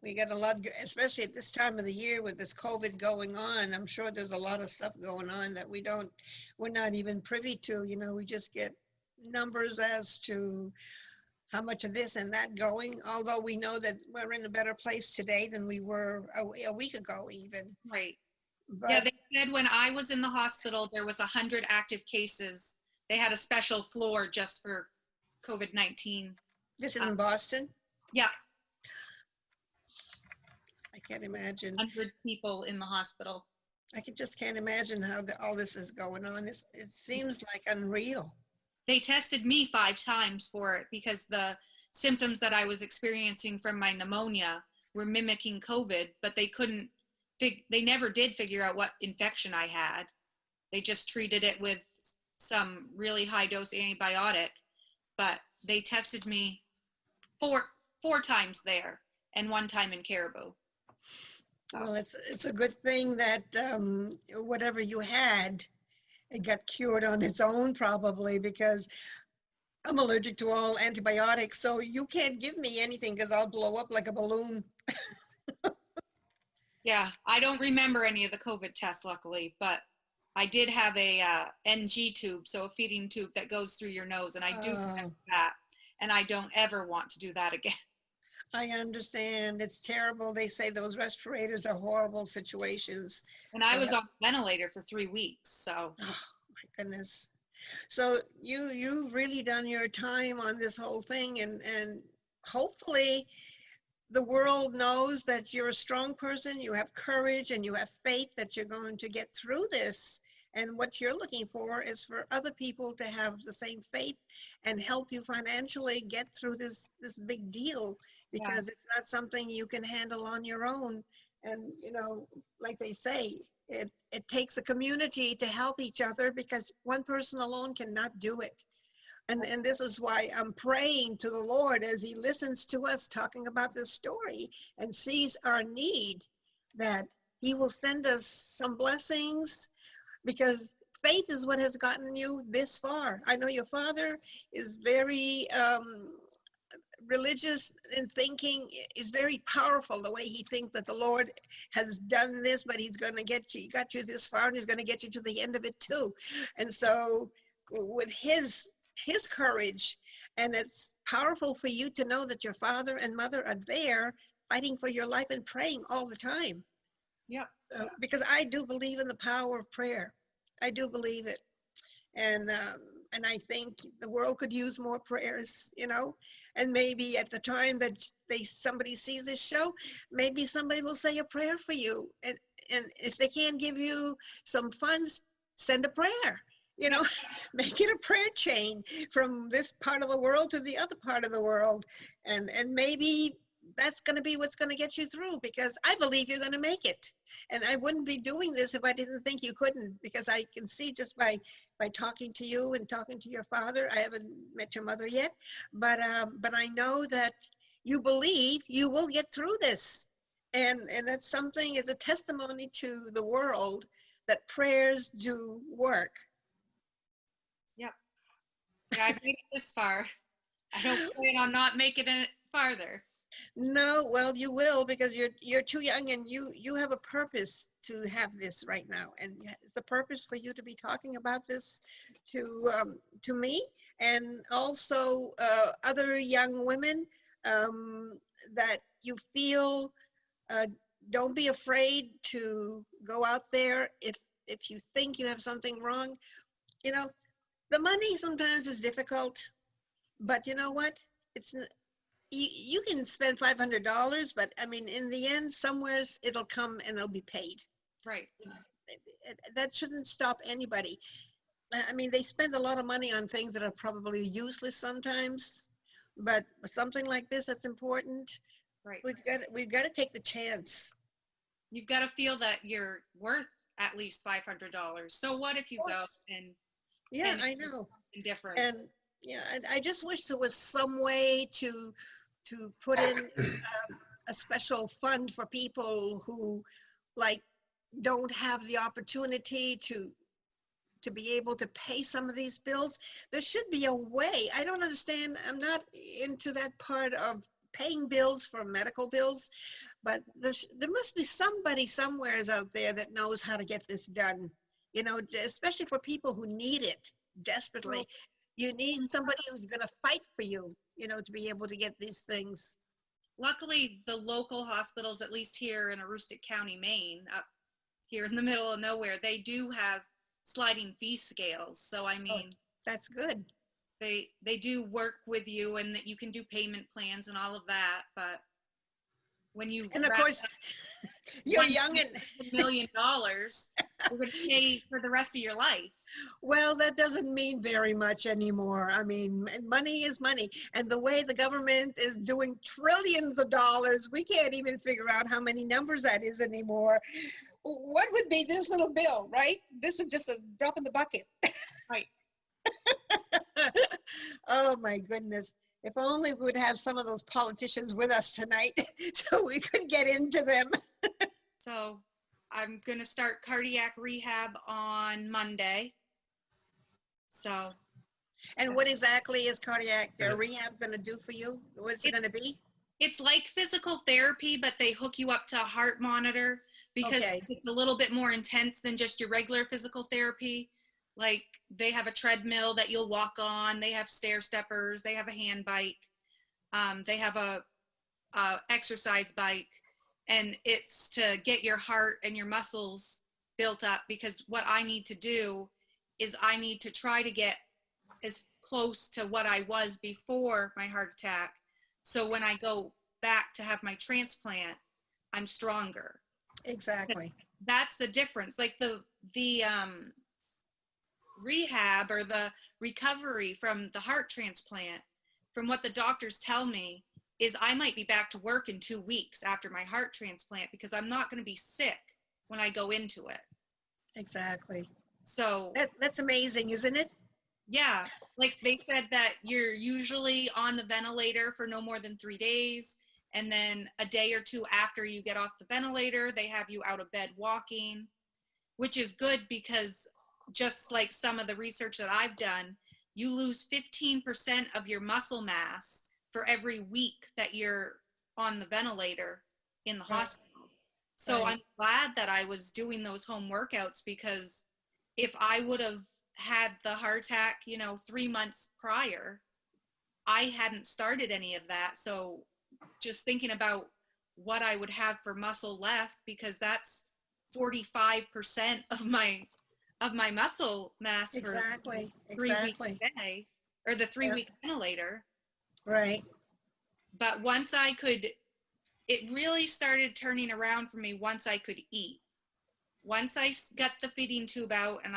We got a lot, especially at this time of the year with this COVID going on. I'm sure there's a lot of stuff going on that we're not even privy to. You know, we just get numbers as to how much of this and that going, although we know that we're in a better place today than we were a week ago even. right. But Yeah, they said when I was in the hospital, there was 100 active cases. They had a special floor just for COVID-19. this is in Boston. Yeah, I can't imagine. 100 people in the hospital. Just can't imagine how all this is going on. It seems like unreal. They tested me 5 times for it because the symptoms that I was experiencing from my pneumonia were mimicking COVID, but they never did figure out what infection I had. They just treated it with some really high dose antibiotic, but they tested me four times there and 1 time in Caribou. Well, it's a good thing that whatever you had, it got cured on its own probably, because I'm allergic to all antibiotics. So you can't give me anything because I'll blow up like a balloon. Yeah, I don't remember any of the COVID tests, luckily, but I did have a NG tube, so a feeding tube that goes through your nose, and I do remember that, and I don't ever want to do that again. I understand. It's terrible. They say those respirators are horrible situations. And I was on a ventilator for 3 weeks, so. Oh my goodness. So you've really done your time on this whole thing, and hopefully the world knows that you're a strong person, you have courage, and you have faith that you're going to get through this. And what you're looking for is for other people to have the same faith and help you financially get through this big deal, because it's not something you can handle on your own. And, you know, like they say, it takes a community to help each other, because one person alone cannot do it. And this is why I'm praying to the Lord as he listens to us talking about this story and sees our need, that he will send us some blessings, because faith is what has gotten you this far. I know your father is very religious in thinking, is very powerful the way he thinks that the Lord has done this, but he's going to get you, got you this far, and he's going to get you to the end of it too. And so with his courage, and it's powerful for you to know that your father and mother are there fighting for your life and praying all the time. Yep. Because I do believe in the power of prayer. I do believe it. And I think the world could use more prayers, you know, and maybe at the time that somebody sees this show, maybe somebody will say a prayer for you. And if they can't give you some funds, send a prayer, you know, make it a prayer chain from this part of the world to the other part of the world. And maybe that's going to be what's going to get you through, because I believe you're going to make it. And I wouldn't be doing this if I didn't think you couldn't, because I can see just by talking to you and talking to your father. I haven't met your mother yet, but I know that you believe you will get through this. And that's something, is a testimony to the world that prayers do work. Yep. Yeah, I've made it this far. I don't plan on not making it farther. No, well, you will, because you're too young, and you have a purpose to have this right now, and it's a purpose for you to be talking about this to me, and also other young women, that you feel, don't be afraid to go out there if you think you have something wrong. You know, The money sometimes is difficult, but you know what? It's you can spend $500, but I mean, in the end, somewheres it'll come and it'll be paid. Right. That shouldn't stop anybody. I mean, they spend a lot of money on things that are probably useless sometimes, but something like this that's important, Right. we've got to take the chance. You've got to feel that you're worth at least $500. So what if you go and Yeah, and I know. different? And yeah, I just wish there was some way to put in a special fund for people who like don't have the opportunity to be able to pay some of these bills. There should be a way. I don't understand. I'm not into that part of paying bills for medical bills, but there must be somebody somewheres out there that knows how to get this done, you know, especially for people who need it desperately. You need somebody who's going to fight for you, you know, to be able to get these things. Luckily, the local hospitals, at least here in Aroostook County, Maine, up here in the middle of nowhere, they do have sliding fee scales. So I mean, That's good. they do work with you, and that you can do payment plans and all of that. But when you And of course, you're young and $1 million, you're going to pay for the rest of your life. well, that doesn't mean very much anymore. I mean, money is money. And the way the government is doing trillions of dollars, we can't even figure out how many numbers that is anymore. What would be this little bill, right? This was just a drop in the bucket. Right. Oh my goodness. If only we would have some of those politicians with us tonight so we could get into them. So I'm going to start cardiac rehab on Monday. So. And what exactly is cardiac rehab going to do for you? What's it going to be? It's like physical therapy, but they hook you up to a heart monitor because it's a little bit more intense than just your regular physical therapy. Like they have a treadmill that you'll walk on. They have stair steppers. They have a hand bike. They have a exercise bike, and it's to get your heart and your muscles built up, because what I need to do is I need to try to get as close to what I was before my heart attack. So when I go back to have my transplant, I'm stronger. Exactly. That's the difference. Like the rehab or the recovery from the heart transplant, from what the doctors tell me, is I might be back to work in 2 weeks after my heart transplant, because I'm not going to be sick when I go into it. Exactly. So that's amazing, isn't it? Yeah, like they said that you're usually on the ventilator for no more than 3 days. And then a day or two after you get off the ventilator, they have you out of bed walking, which is good because just like some of the research that I've done, you lose 15% of your muscle mass for every week that you're on the ventilator in the hospital. So I'm glad that I was doing those home workouts, because if I would have had the heart attack, 3 months prior, I hadn't started any of that. So just thinking about what I would have for muscle left, because that's 45% of my muscle mass for 3 weeks a day, or the 3-week ventilator. Right. But once I could, it really started turning around for me once I could eat. Once I got the feeding tube out and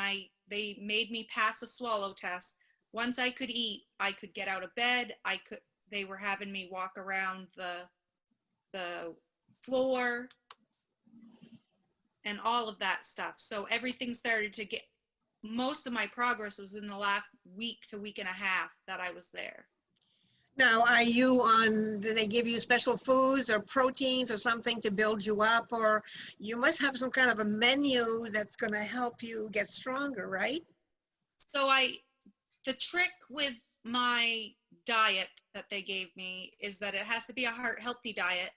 they made me pass a swallow test. Once I could eat, I could get out of bed. They were having me walk around the floor and all of that stuff. So everything started to get, most of my progress was in the last week to week and a half that I was there. Now, do they give you special foods or proteins or something to build you up? Or you must have some kind of a menu that's going to help you get stronger, right? So the trick with my diet that they gave me is that it has to be a heart healthy diet.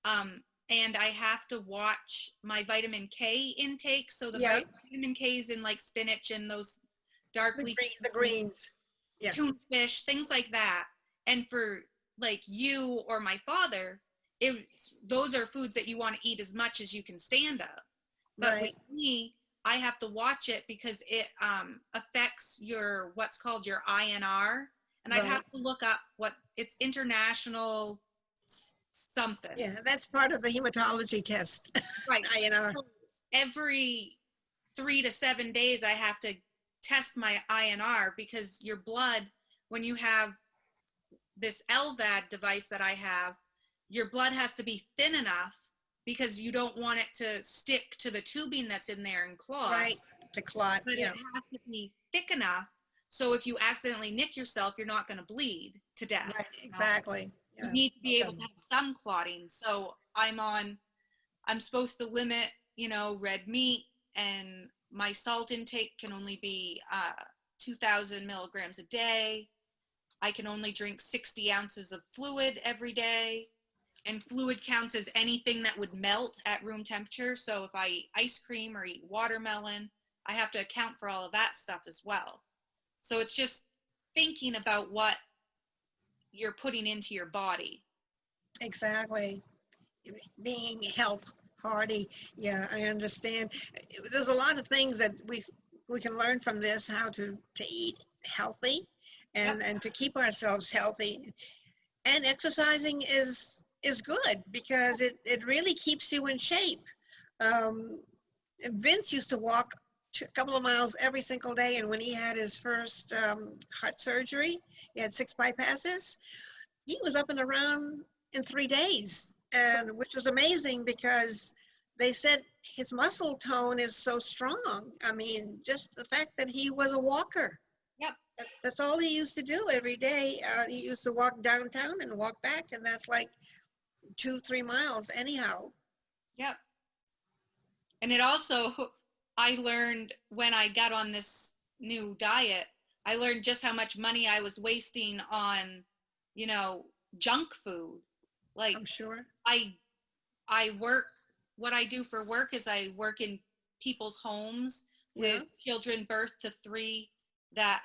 And I have to watch my vitamin K intake. So the vitamin K is in like spinach and those dark leafy, the greens, tuna fish, things like that. And for like you or my father, those are foods that you want to eat as much as you can stand up. But with me, I have to watch it because it affects your what's called your INR, and I'd Right. have to look up what it's international something. Yeah, that's part of the hematology test. Right. INR. So every 3 to 7 days, I have to test my INR because your blood, when you have this LVAD device that I have, your blood has to be thin enough because you don't want it to stick to the tubing that's in there and clot. Right, to clot, But yeah. it has to be thick enough so if you accidentally nick yourself, you're not going to bleed to death. Right, exactly. You Yeah. need to be able Okay. to have some clotting. So I'm supposed to limit, red meat, and my salt intake can only be 2,000 milligrams a day. I can only drink 60 ounces of fluid every day. And fluid counts as anything that would melt at room temperature. So if I eat ice cream or eat watermelon, I have to account for all of that stuff as well. So it's just thinking about what you're putting into your body. Exactly. Being health hardy. Yeah, I understand. There's a lot of things that we can learn from this, how to eat healthy and to keep ourselves healthy. And exercising is good because it really keeps you in shape. Vince used to walk a couple of miles every single day, and when he had his first heart surgery, he had 6 bypasses. He was up and around in 3 days, and which was amazing because they said his muscle tone is so strong. I mean, just the fact that he was a walker. Yep. That's all he used to do every day. He used to walk downtown and walk back, and that's like 2-3 miles anyhow. Yep. And it also, I learned when I got on this new diet, I learned just how much money I was wasting on, junk food. Like I'm sure. I work, what I do for work is I work in people's homes with children birth to 3 that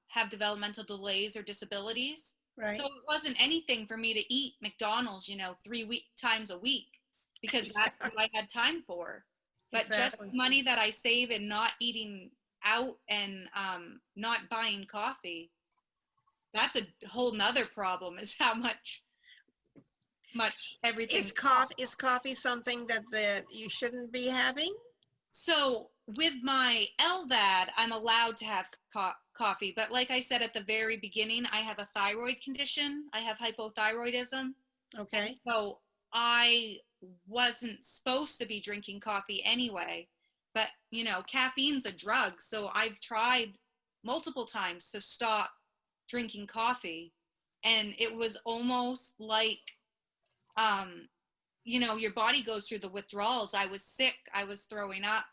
have developmental delays or disabilities. Right. So it wasn't anything for me to eat McDonald's, 3 times a week because that's what I had time for. But Exactly. just money that I save and not eating out and not buying coffee, that's a whole nother problem is how much everything Is coffee something that you shouldn't be having? So with my LVAD, I'm allowed to have coffee, but like I said at the very beginning, I have a thyroid condition. I have hypothyroidism. Okay. And so I wasn't supposed to be drinking coffee anyway, but caffeine's a drug. So I've tried multiple times to stop drinking coffee, and it was almost like, your body goes through the withdrawals. I was sick. I was throwing up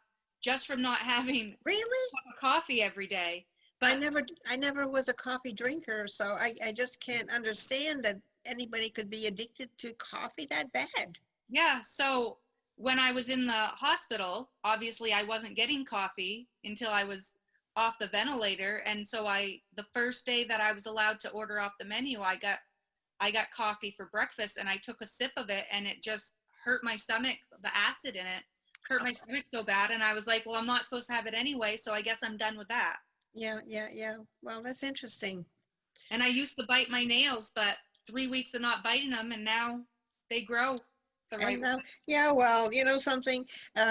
just from not having Really? coffee every day. But I never was a coffee drinker, so I just can't understand that anybody could be addicted to coffee that bad. yeah, so when I was in the hospital, obviously I wasn't getting coffee until I was off the ventilator. And so the first day that I was allowed to order off the menu, I got coffee for breakfast, and I took a sip of it, and it just hurt my stomach. The acid in it hurt my stomach so bad. And I was like, well, I'm not supposed to have it anyway, so I guess I'm done with that. Yeah. Well, that's interesting. And I used to bite my nails, but 3 weeks of not biting them, and now they grow the right And way. yeah, well, something,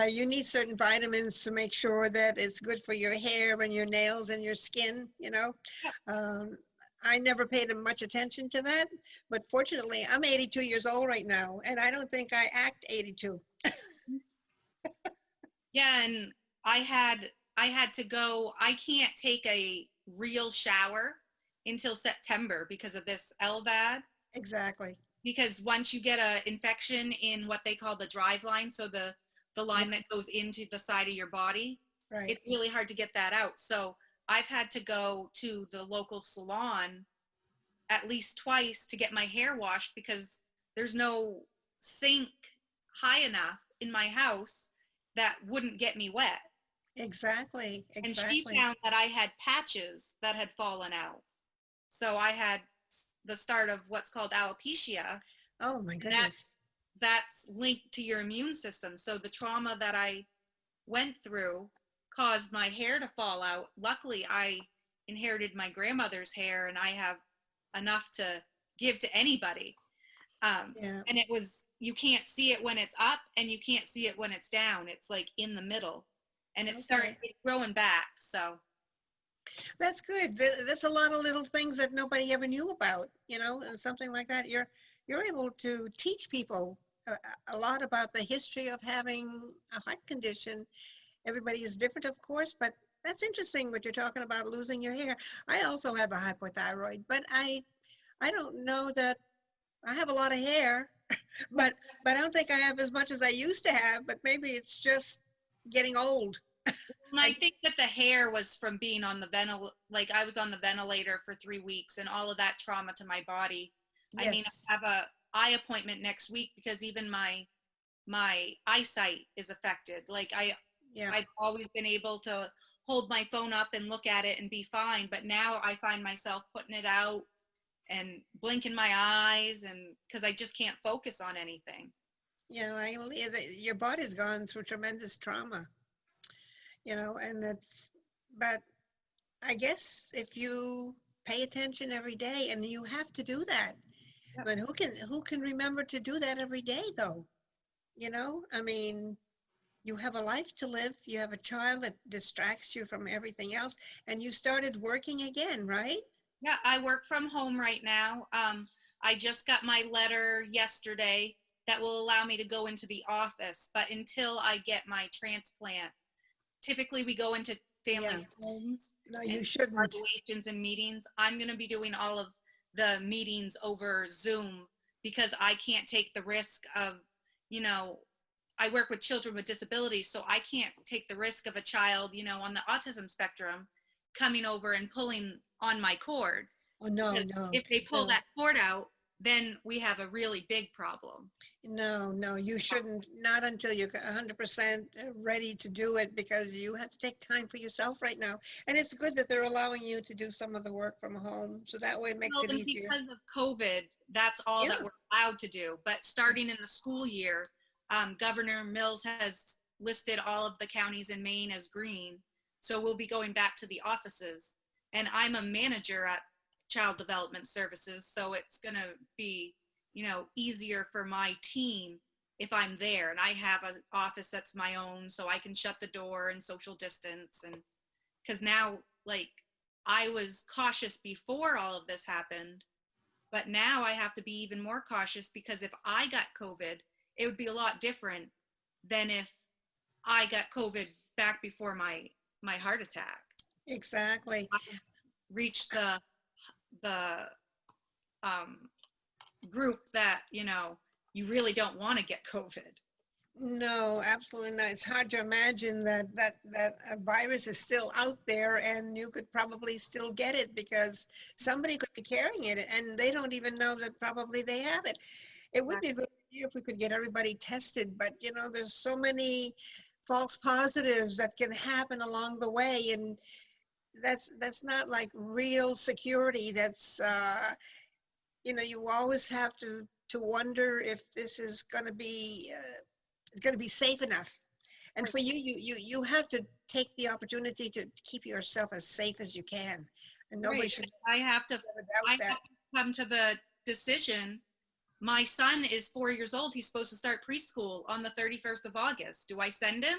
you need certain vitamins to make sure that it's good for your hair and your nails and your skin, I never paid much attention to that, but fortunately, I'm 82 years old right now, and I don't think I act 82. Yeah, and I had to go. I can't take a real shower until September because of this LVAD. Exactly. Because once you get an infection in what they call the drive line, so the line that goes into the side of your body, Right. it's really hard to get that out. So I've had to go to the local salon at least twice to get my hair washed because there's no sink high enough in my house that wouldn't get me wet. Exactly. And she found that I had patches that had fallen out. So I had the start of what's called alopecia. Oh my goodness. That's linked to your immune system. So the trauma that I went through caused my hair to fall out. Luckily, I inherited my grandmother's hair, and I have enough to give to anybody. Yeah. And it was, you can't see it when it's up and you can't see it when it's down. It's like in the middle, and it's Okay. growing back. So That's good. There's a lot of little things that nobody ever knew about, and something like that. You're able to teach people a lot about the history of having a heart condition. Everybody is different, of course, but that's interesting what you're talking about, losing your hair. I also have a hypothyroid, but I don't know that I have a lot of hair, but I don't think I have as much as I used to have, but maybe it's just getting old. and I think that the hair was from being on the like I was on the ventilator for 3 weeks and all of that trauma to my body. I mean, Yes. I have a eye appointment next week because even my eyesight is affected. Like Yeah. I've always been able to hold my phone up and look at it and be fine, but now I find myself putting it out and blinking my eyes, and because I just can't focus on anything. Your body's gone through tremendous trauma, and but I guess if you pay attention every day, and you have to do that. Yep. But who can remember to do that every day though? I mean, you have a life to live. You have a child that distracts you from everything else, and you started working again, right? Yeah, I work from home right now. I just got my letter yesterday that will allow me to go into the office, but until I get my transplant, typically we go into families' homes No, and you do shouldn't. graduations and meetings. I'm going to be doing all of the meetings over Zoom because I can't take the risk of, I work with children with disabilities, so I can't take the risk of a child, on the autism spectrum coming over and pulling on my cord. Oh, no, Because no, if they pull no. that cord out, then we have a really big problem. No, you shouldn't, not until you're 100% ready to do it, because you have to take time for yourself right now. And it's good that they're allowing you to do some of the work from home, so that way it makes Well, it and easier. because of COVID, that's all that Yeah. we're allowed to do. But starting in the school year, Governor Mills has listed all of the counties in Maine as green. So we'll be going back to the offices. And I'm a manager at Child Development Services, so it's going to be, easier for my team if I'm there. And I have an office that's my own, so I can shut the door and social distance. And because now, like, I was cautious before all of this happened, but now I have to be even more cautious, because if I got COVID, it would be a lot different than if I got COVID back before my heart attack. Exactly. Reached the group that, you really don't want to get COVID. No, absolutely not. It's hard to imagine that a virus is still out there and you could probably still get it, because somebody could be carrying it and they don't even know that probably they have it. It would be a good idea if we could get everybody tested, but there's so many false positives that can happen along the way, and that's not like real security. That's you always have to wonder if this is going to be safe enough. And for you have to take the opportunity to keep yourself as safe as you can, and nobody should I have to ever doubt that. come to the decision. My son is 4 years old. He's supposed to start preschool on the 31st of August. Do I send him?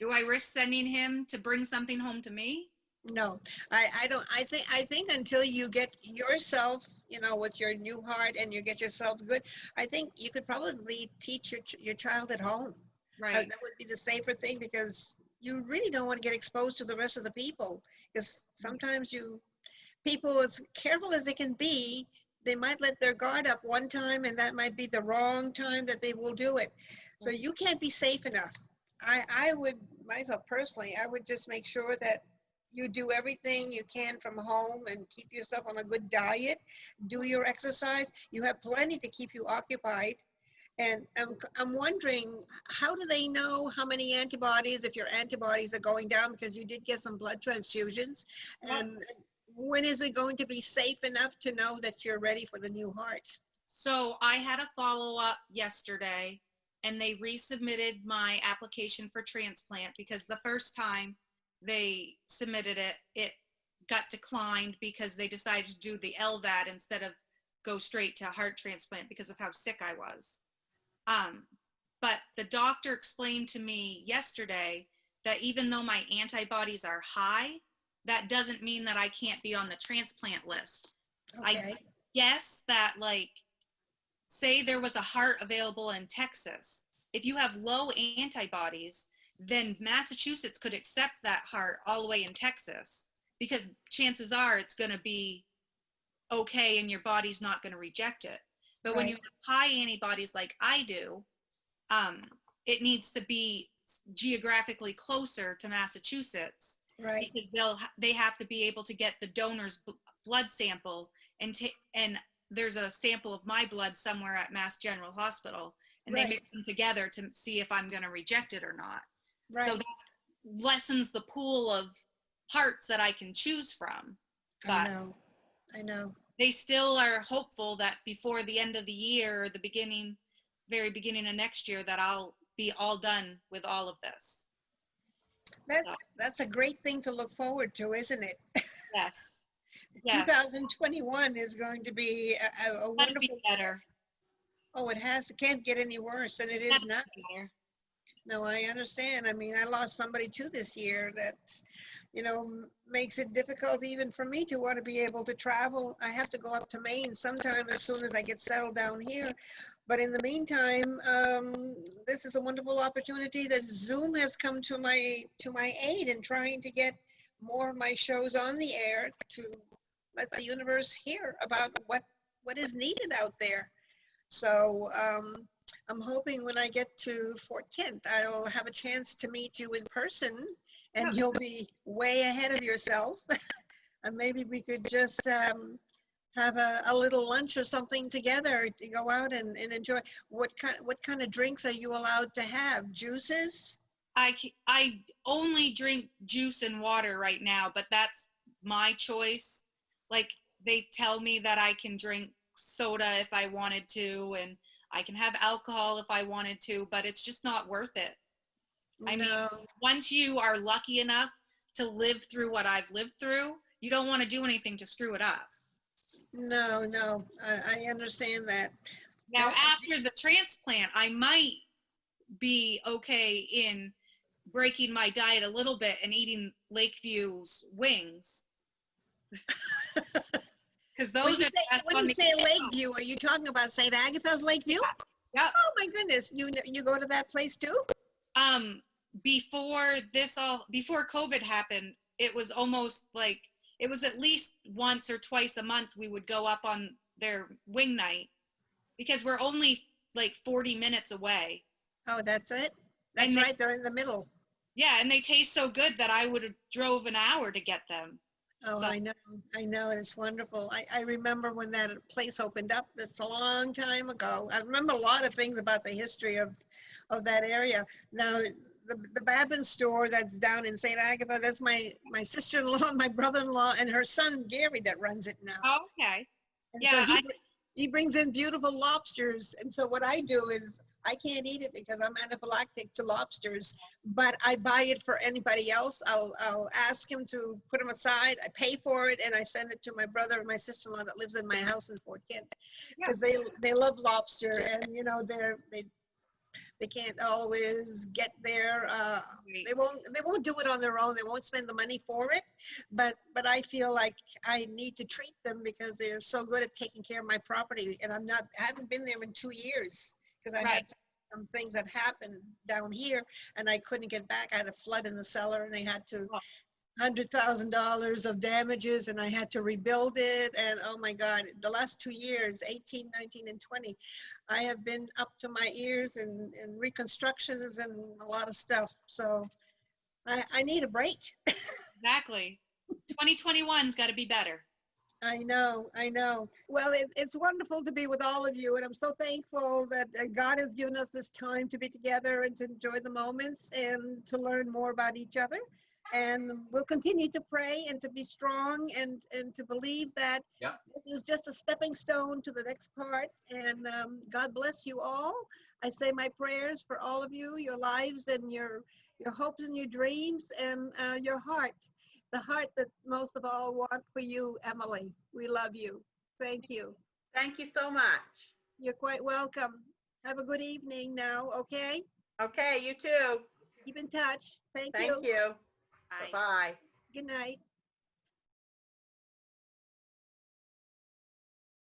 Do I risk sending him to bring something home to me? No, I don't. I think until you get yourself, with your new heart, and you get yourself good, I think you could probably teach your child at home. Right. That would be the safer thing, because you really don't want to get exposed to the rest of the people, because sometimes people, as careful as they can be, they might let their guard up one time, and that might be the wrong time that they will do it. So you can't be safe enough. I would, myself personally, I would just make sure that you do everything you can from home and keep yourself on a good diet, do your exercise. You have plenty to keep you occupied. And I'm wondering, how do they know how many antibodies, if your antibodies are going down, because you did get some blood transfusions? And when is it going to be safe enough to know that you're ready for the new heart? So I had a follow-up yesterday, and they resubmitted my application for transplant because the first time they submitted it, it got declined because they decided to do the LVAD instead of go straight to heart transplant because of how sick I was. But the doctor explained to me yesterday that even though my antibodies are high, that doesn't mean that I can't be on the transplant list. Okay. I guess that, like, say there was a heart available in Texas. If you have low antibodies, then Massachusetts could accept that heart all the way in Texas because chances are it's going to be okay and your body's not going to reject it. But when you have high antibodies like I do, it needs to be geographically closer to Massachusetts, Right. because they have to be able to get the donor's blood sample, and there's a sample of my blood somewhere at Mass General Hospital, and they mix them together to see if I'm going to reject it or not. Right. So that lessens the pool of hearts that I can choose from. But I know. they still are hopeful that before the end of the year or the very beginning of next year, that I'll be all done with all of this. That's a great thing to look forward to, isn't it? Yes. 2021 is going to be a wonderful. Be better. Oh, it can't get any worse than it is now. No, I understand. I mean, I lost somebody too this year that, makes it difficult even for me to want to be able to travel. I have to go up to Maine sometime as soon as I get settled down here. But in the meantime, this is a wonderful opportunity that Zoom has come to my aid in trying to get more of my shows on the air to let the universe hear about what is needed out there. So I'm hoping when I get to Fort Kent, I'll have a chance to meet you in person, and you'll be way ahead of yourself. And maybe we could just have a little lunch or something together to go out and enjoy. What kind of drinks are you allowed to have? Juices? I only drink juice and water right now, but that's my choice. Like, they tell me that I can drink soda if I wanted to, and I can have alcohol if I wanted to, but it's just not worth it. I mean, once you are lucky enough to live through what I've lived through, you don't want to do anything to screw it up. No, I understand that. Now, after the transplant, I might be okay in breaking my diet a little bit and eating Lakeview's wings. Because those when you say Lakeview, are you talking about St. Agatha's Lakeview? Yeah. Oh my goodness, you go to that place too? Before COVID happened, it was almost like it was at least once or twice a month we would go up on their wing night, because we're only like 40 minutes away. Oh, that's it? That's right, they're in the middle. Yeah, and they taste so good that I would have drove an hour to get them. Oh, so. I know, it's wonderful. I remember when that place opened up. That's a long time ago. I remember a lot of things about the history of that area. Now, the Babin store that's down in St. Agatha, that's my sister-in-law, my brother-in-law, and her son, Gary, that runs it now. Oh, okay. And so he brings in beautiful lobsters. And so what I do is, I can't eat it because I'm anaphylactic to lobsters, but I buy it for anybody else. I'll ask him to put them aside. I pay for it, and I send it to my brother and my sister-in-law that lives in my house in Fort Kent, because they love lobster, and they can't always get there. They won't do it on their own. They won't spend the money for it, but I feel like I need to treat them because they're so good at taking care of my property, and I haven't been there in 2 years. Because I had some things that happened down here, and I couldn't get back. I had a flood in the cellar, and they had to $100,000 of damages, and I had to rebuild it. And oh my God, the last 2 years, 18, 19, and 20, I have been up to my ears in reconstructions and a lot of stuff. So I need a break. Exactly. 2021's got to be better. I know. Well, it's wonderful to be with all of you, and I'm so thankful that God has given us this time to be together and to enjoy the moments and to learn more about each other. And we'll continue to pray and to be strong and to believe that Yep. this is just a stepping stone to the next part. And God bless you all. I say my prayers for all of you, your lives and your hopes and your dreams and your heart, the heart that most of all want for you, Emily. We love you. Thank you. Thank you so much. You're quite welcome. Have a good evening now, okay? Okay, you too. Keep in touch. Thank Thank you. you. Bye. Bye-bye. Good night.